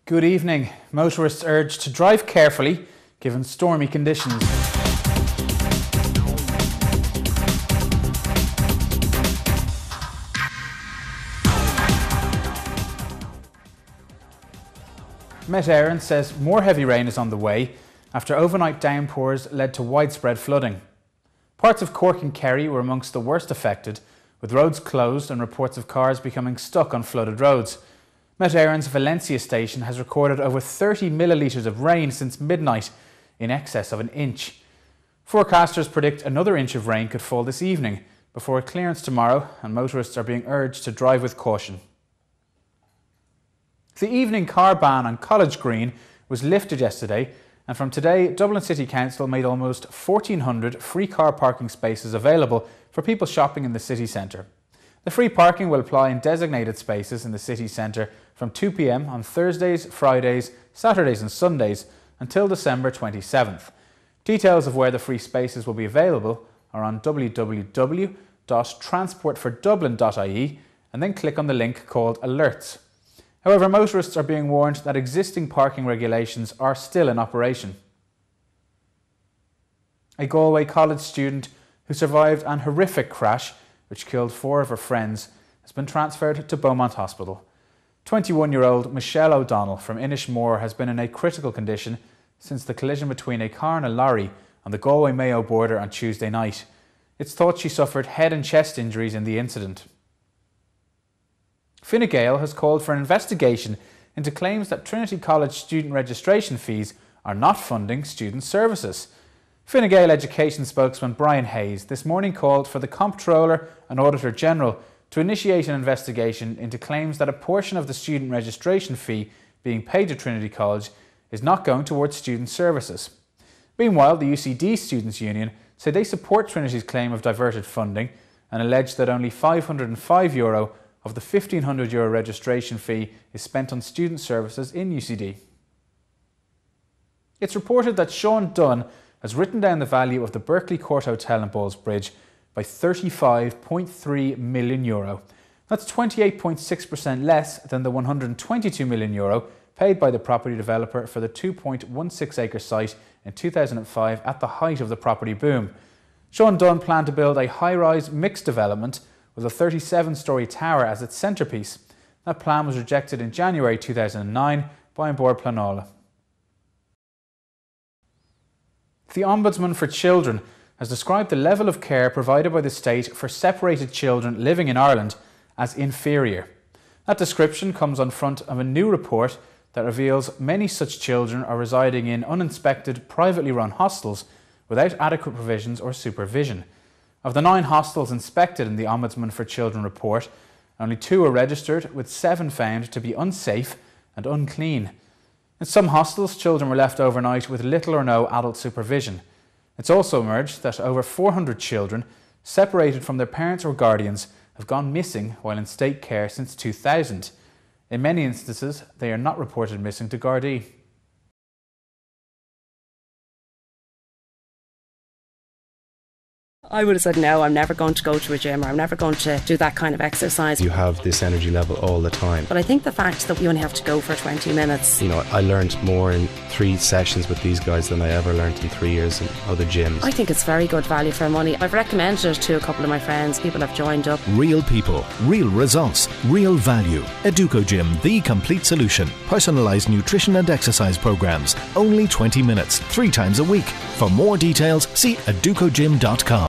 Good evening. Motorists urged to drive carefully given stormy conditions. Met Éireann says more heavy rain is on the way after overnight downpours led to widespread flooding. Parts of Cork and Kerry were amongst the worst affected, with roads closed and reports of cars becoming stuck on flooded roads. Met Éireann's Valencia station has recorded over 30 millilitres of rain since midnight, in excess of an inch. Forecasters predict another inch of rain could fall this evening before a clearance tomorrow, and motorists are being urged to drive with caution. The evening car ban on College Green was lifted yesterday, and from today Dublin City Council made almost 1,400 free car parking spaces available for people shopping in the city centre. The free parking will apply in designated spaces in the city centre from 2 p.m. on Thursdays, Fridays, Saturdays and Sundays until December 27th. Details of where the free spaces will be available are on www.transportfordublin.ie and then click on the link called Alerts. However, motorists are being warned that existing parking regulations are still in operation. A Galway college student who survived an horrific crash which killed 4 of her friends has been transferred to Beaumont Hospital. 21-year-old Michelle O'Donnell from Inishmore has been in a critical condition since the collision between a car and a lorry on the Galway-Mayo border on Tuesday night. It's thought she suffered head and chest injuries in the incident. Fine Gael has called for an investigation into claims that Trinity College student registration fees are not funding student services. Fine Gael Education spokesman Brian Hayes this morning called for the Comptroller and Auditor General to initiate an investigation into claims that a portion of the student registration fee being paid to Trinity College is not going towards student services. Meanwhile, the UCD Students' Union say they support Trinity's claim of diverted funding and allege that only €505 of the €1,500 registration fee is spent on student services in UCD. It's reported that Sean Dunn has written down the value of the Berkeley Court Hotel in Ballsbridge by €35.3 million. That's 28.6% less than the €122 million paid by the property developer for the 2.16-acre site in 2005 at the height of the property boom. Sean Dunn planned to build a high-rise mixed development with a 37-storey tower as its centrepiece. That plan was rejected in January 2009 by An Bord Pleanála. The Ombudsman for Children has described the level of care provided by the state for separated children living in Ireland as inferior. That description comes on front of a new report that reveals many such children are residing in uninspected, privately run hostels without adequate provisions or supervision. Of the 9 hostels inspected in the Ombudsman for Children report, only 2 are registered, with 7 found to be unsafe and unclean. In some hostels, children were left overnight with little or no adult supervision. It's also emerged that over 400 children, separated from their parents or guardians, have gone missing while in state care since 2000. In many instances, they are not reported missing to Gardaí. I would have said no, I'm never going to go to a gym, or I'm never going to do that kind of exercise. You have this energy level all the time. But I think the fact that we only have to go for 20 minutes. You know, I learned more in 3 sessions with these guys than I ever learned in 3 years in other gyms. I think it's very good value for money. I've recommended it to a couple of my friends. People have joined up. Real people, real results, real value. Educo Gym, the complete solution. Personalised nutrition and exercise programmes. Only 20 minutes, 3 times a week. For more details, see educogym.com.